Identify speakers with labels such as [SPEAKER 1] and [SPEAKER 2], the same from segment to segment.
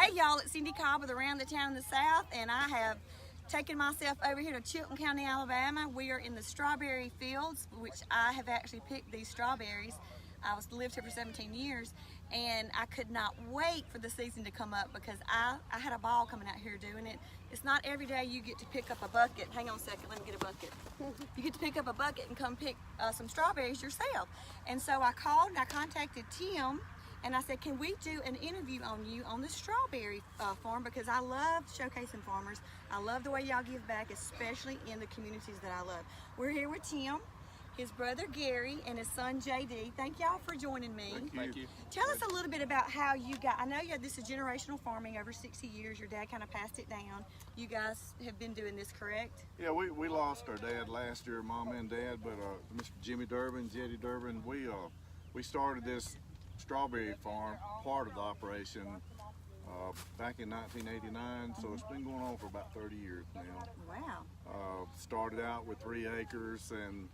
[SPEAKER 1] Hey y'all, it's Cindy Cobb with Around the Town in the South, and I have taken myself over here to Chilton County, Alabama. We are in the strawberry fields, which I have actually picked these strawberries. I lived here for 17 years, and I could not wait for the season to come up because I had a ball coming out here doing it. It's not every day you get to pick up a bucket. Hang on a second, let me get a bucket. You get to pick up a bucket and come pick some strawberries yourself. And so I called and I contacted Tim, and I said, can we do an interview on you on the strawberry farm, because I love showcasing farmers. I love the way y'all give back, especially in the communities that I love. We're here with Tim, his brother Gary, and his son JD. Thank y'all for joining me.
[SPEAKER 2] Thank you.
[SPEAKER 1] Tell us a little bit about how you got, I know this is generational farming, over 60 years. Your dad kind of passed it down. You guys have been doing this, correct?
[SPEAKER 2] Yeah, we lost our dad last year, Mom and Dad, but Mr. Jimmy Durbin, Jetty Durbin, we started this strawberry farm, part of the operation, back in 1989, so it's been going on for about 30 years now.
[SPEAKER 1] Wow.
[SPEAKER 2] Started out with 3 acres, and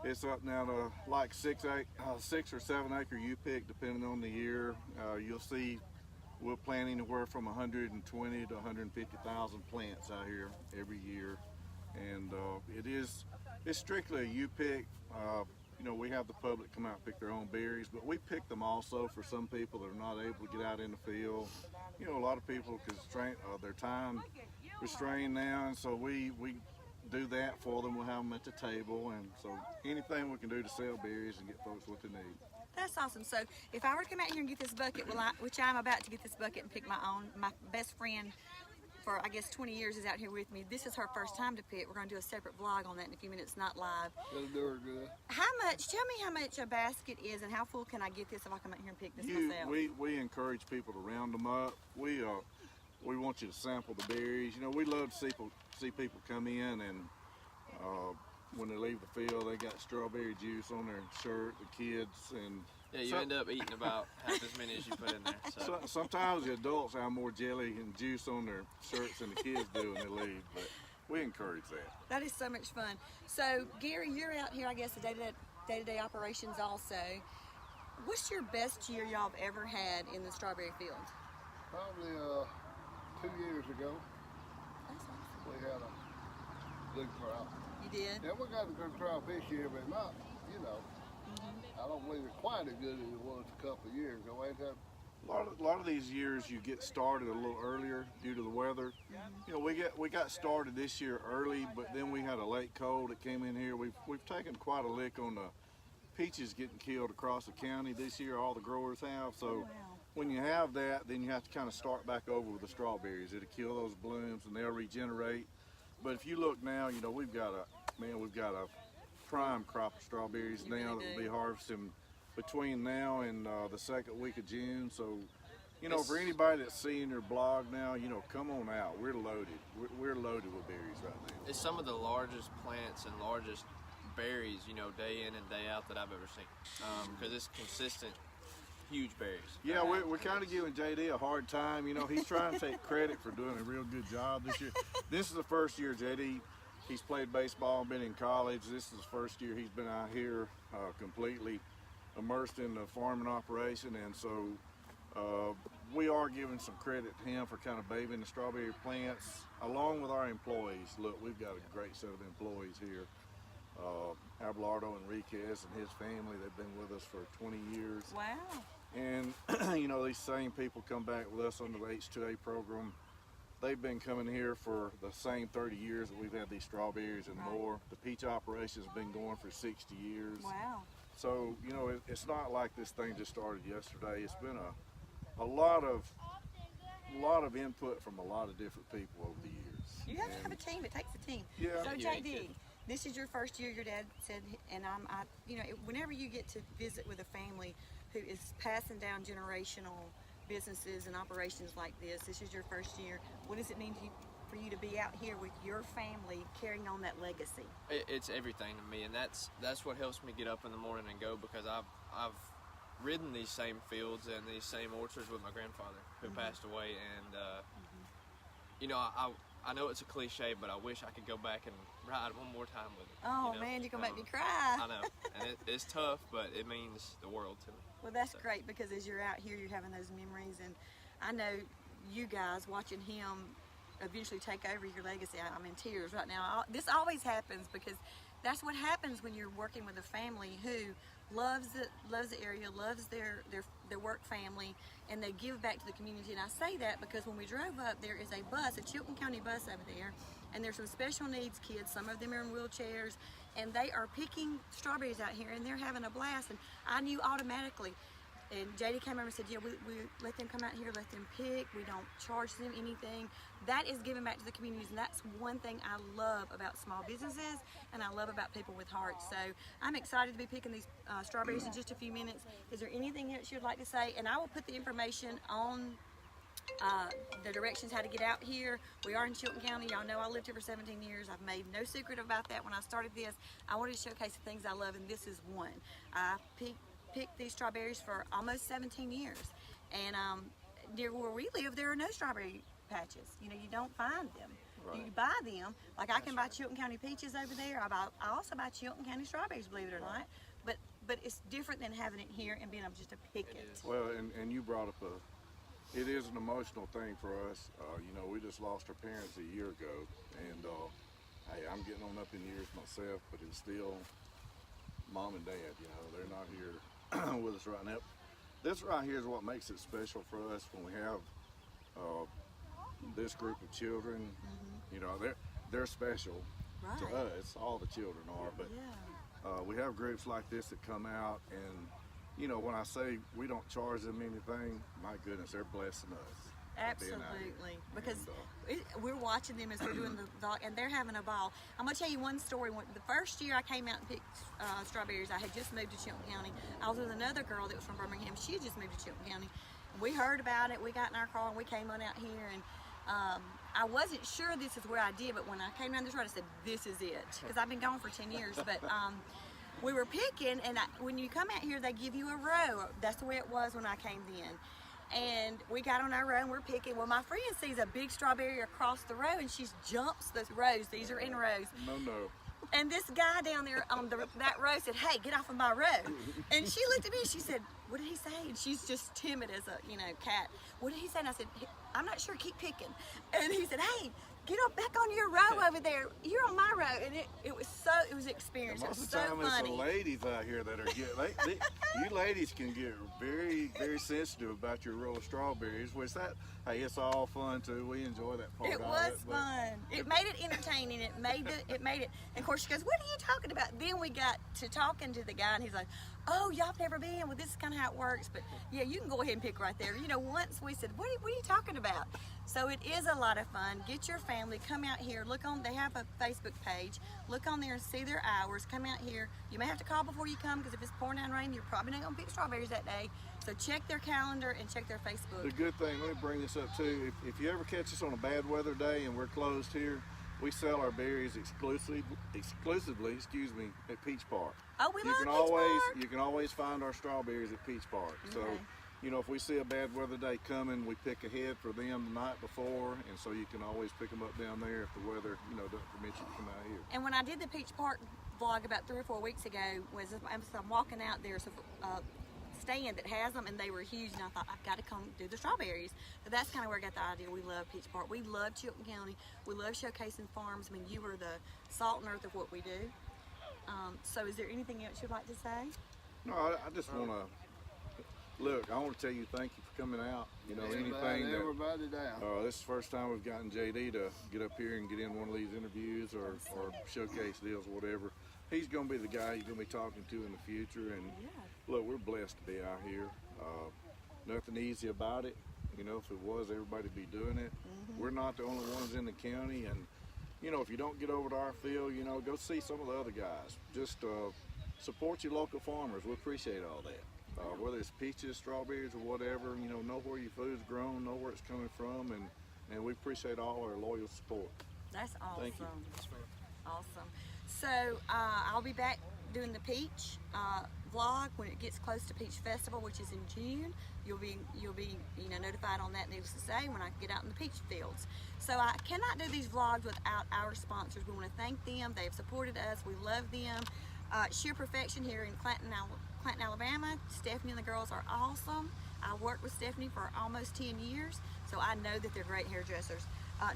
[SPEAKER 2] it's up now to like 6 or 7 acre U-pick, depending on the year. You'll see we're planting anywhere from 120 to 150,000 plants out here every year, and it's strictly a U-pick. You know, we have the public come out and pick their own berries, but we pick them also for some people that are not able to get out in the field. You know, a lot of people, because their time restrained now, and so we do that for them. We'll have them at the table, and so anything we can do to sell berries and get folks what they need.
[SPEAKER 1] That's awesome. So if I were to come out here and get this bucket, which I'm about to get this bucket and pick my best friend for, I guess, 20 years is out here with me. This is her first time to pick. We're going to do a separate vlog on that in a few minutes, not live.
[SPEAKER 3] It'll do her good.
[SPEAKER 1] Tell me how much a basket is, and how full can I get this if I come out here and pick this myself?
[SPEAKER 2] We encourage people to round them up. We want you to sample the berries. You know, we love to see people come in, and when they leave the field, they got strawberry juice on their shirt, the kids, and
[SPEAKER 4] yeah, you end up eating about half as many as you put in there. So.
[SPEAKER 2] Sometimes the adults have more jelly and juice on their shirts than the kids do when they leave, but we encourage that.
[SPEAKER 1] That is so much fun. So, Gary, you're out here, I guess, the day-to-day operations also. What's your best year y'all have ever had in the strawberry field?
[SPEAKER 3] Probably 2 years ago.
[SPEAKER 1] That's awesome.
[SPEAKER 3] We had a good crop.
[SPEAKER 1] You did?
[SPEAKER 3] Yeah, we got a good crop this year, but not, you know, I don't believe it's quite as good as it was a couple of years ago. Ain't that?
[SPEAKER 2] A lot of these years you get started a little earlier due to the weather. You know, we got started this year early, but then we had a late cold that came in here. We've taken quite a lick on the peaches getting killed across the county this year. All the growers have. So when you have that, then you have to kind of start back over with the strawberries. It'll kill those blooms and they'll regenerate. But if you look now, you know, we've got a prime crop of strawberries now that will be harvesting between now and the second week of June. So, you know, for anybody that's seeing your blog now, you know, come on out. We're loaded. We're loaded with berries right now.
[SPEAKER 4] It's some of the largest plants and largest berries, you know, day in and day out that I've ever seen. Because it's consistent, huge berries.
[SPEAKER 2] Yeah, we're kind of giving JD a hard time. You know, he's trying to take credit for doing a real good job this year. This is the first year JD, he's played baseball, been in college. This is the first year he's been out here completely immersed in the farming operation, and so we are giving some credit to him for kind of babying the strawberry plants along with our employees. Look, we've got a great set of employees here. Abelardo Enriquez and his family, they've been with us for 20 years.
[SPEAKER 1] Wow.
[SPEAKER 2] And you know, these same people come back with us under the H2A program. They've been coming here for the same 30 years that we've had these strawberries and more. The peach operation has been going for 60 years.
[SPEAKER 1] Wow.
[SPEAKER 2] So, you know, it's not like this thing just started yesterday. It's been a lot of input from a lot of different people over the years.
[SPEAKER 1] You have to have a team. It takes a team.
[SPEAKER 2] Yeah.
[SPEAKER 1] So JD, this is your first year. Your dad said, and you know, whenever you get to visit with a family who is passing down generational businesses and operations like this is your first year. What does it mean for you to be out here with your family carrying on that legacy?
[SPEAKER 4] It's everything to me, and that's what helps me get up in the morning and go, because I've ridden these same fields and these same orchards with my grandfather who passed away, and you know, I know it's a cliche, but I wish I could go back and ride one more time with it.
[SPEAKER 1] Oh, you know? Man, you're gonna make me cry.
[SPEAKER 4] I know, and it's tough, but it means the world to me.
[SPEAKER 1] Well, that's great, because as you're out here, you're having those memories, and I know you guys, watching him eventually take over your legacy. I'm in tears right now. This always happens because that's what happens when you're working with a family who loves the area, loves their work family, and they give back to the community. And I say that because when we drove up, there is a bus, a Chilton County bus over there, and there's some special needs kids. Some of them are in wheelchairs, and they are picking strawberries out here, and they're having a blast. And I knew automatically. And JD came over and said, yeah, we let them come out here, let them pick. We don't charge them anything. That is giving back to the communities, and that's one thing I love about small businesses, and I love about people with hearts. So I'm excited to be picking these strawberries in just a few minutes. Is there anything else you'd like to say? And I will put the information on the directions how to get out here. We are in Chilton County. Y'all know I lived here for 17 years. I've made no secret about that when I started this. I wanted to showcase the things I love, and this is one. I picked these strawberries for almost 17 years, and near where we live there are no strawberry patches. You know, you don't find them.
[SPEAKER 2] Right.
[SPEAKER 1] You buy them, like I can buy Chilton County peaches over there. I also buy Chilton County strawberries, believe it or not, but it's different than having it here and being able just to pick it.
[SPEAKER 2] Well, and you brought up it is an emotional thing for us. You know, we just lost our parents a year ago, and hey, I'm getting on up in years myself, but it's still mom and dad. You know, they're not here with us right now. This right here is what makes it special for us when we have this group of children. You know, they're special to us. All the children are, but we have groups like this that come out, and you know, when I say we don't charge them anything, my goodness, they're blessing us.
[SPEAKER 1] Absolutely, because we're watching them as they're doing the vlog, and they're having a ball. I'm gonna tell you one story. The first year I came out and picked strawberries, I had just moved to Chilton County. I was with another girl that was from Birmingham. She had just moved to Chilton County. We heard about it. We got in our car and we came on out here, and I wasn't sure this is where I did, but when I came down this road, I said, "This is it," because I've been gone for 10 years. But we were picking, and when you come out here, they give you a row. That's the way it was when I came in. And we got on our row and we're picking. Well, my friend sees a big strawberry across the row, and she jumps the rows. These are in rows.
[SPEAKER 2] No.
[SPEAKER 1] And this guy down there on that row said, "Hey, get off of my row." And she looked at me and she said, "What did he say?" And she's just timid as a cat. "What did he say?" And I said, "I'm not sure. Keep picking." And he said, "Hey, get up back on your row over there. You're on my row." And it was an experience. It was so funny.
[SPEAKER 2] Most of the time, it's the ladies out here that are you ladies can get very, very sensitive about your row of strawberries. Which hey, it's all fun too. We enjoy that part.
[SPEAKER 1] It was fun. It made it entertaining. It made it. And of course, she goes, "What are you talking about?" Then we got to talking to the guy, and he's like, "Oh, y'all have never been. Well, this is kind of how it works. But yeah, you can go ahead and pick right there." You know, once we said, what are you talking about?" So it is a lot of fun. Get your family, come out here. They have a Facebook page. Look on there and see their hours. Come out here. You may have to call before you come, because if it's pouring down rain, you're probably not gonna pick strawberries that day. So check their calendar and check their Facebook.
[SPEAKER 2] The good thing, let me bring this up too. If you ever catch us on a bad weather day and we're closed here, we sell our berries exclusively, at Peach Park.
[SPEAKER 1] Oh, we love Peach Park.
[SPEAKER 2] You can always find our strawberries at Peach Park. So, you know, if we see a bad weather day coming, we pick ahead for them the night before, and so you can always pick them up down there if the weather, doesn't permit you to come out here.
[SPEAKER 1] And when I did the Peach Park vlog about 3 or 4 weeks ago, I'm walking out, there's a stand that has them, and they were huge, and I thought, I've got to come do the strawberries. So that's kind of where I got the idea. We love Peach Park. We love Chilton County. We love showcasing farms. I mean, you are the salt and earth of what we do. So is there anything else you'd like to say?
[SPEAKER 2] No, I just want to look. I want to tell you thank you for coming out.
[SPEAKER 3] Everybody down.
[SPEAKER 2] This is the first time we've gotten JD to get up here and get in one of these interviews or showcase deals or whatever. He's going to be the guy you're going to be talking to in the future. And look, we're blessed to be out here. Nothing easy about it. If it was, everybody'd be doing it. We're not the only ones in the county, and if you don't get over to our field, go see some of the other guys. Just support your local farmers. We appreciate all that. Whether it's peaches, strawberries, or whatever, know where your food's grown, know where it's coming from, and we appreciate all our loyal support.
[SPEAKER 1] That's awesome.
[SPEAKER 2] Thank you.
[SPEAKER 1] Awesome. So I'll be back doing the peach vlog when it gets close to Peach Festival, which is in June. You'll be notified on that, needless to say, when I get out in the peach fields. So I cannot do these vlogs without our sponsors. We want to thank them. They have supported us. We love them. Shear Perfection here in Clanton, Alabama. Stephanie and the girls are awesome. I worked with Stephanie for almost 10 years, so I know that they're great hairdressers.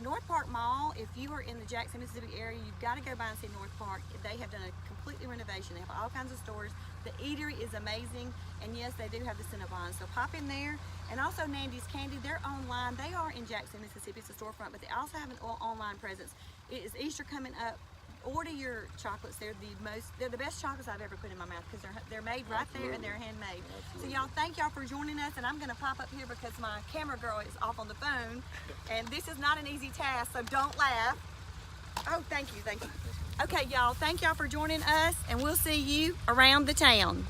[SPEAKER 1] Northpark Mall, if you are in the Jackson, Mississippi area, you've got to go by and see Northpark. They have done a completely renovation. They have all kinds of stores. The eatery is amazing, and yes, they do have the Cinnabon, so pop in there. And also Nandy's Candy, they're online. They are in Jackson, Mississippi. It's a storefront, but they also have an online presence. It is Easter coming up. Order your chocolates. They're the best chocolates I've ever put in my mouth because they're made right there and they're handmade. So y'all, thank y'all for joining us, and I'm gonna pop up here because my camera girl is off on the phone, and this is not an easy task, so don't laugh. Oh, thank you. Okay, y'all, thank y'all for joining us, and we'll see you around the town.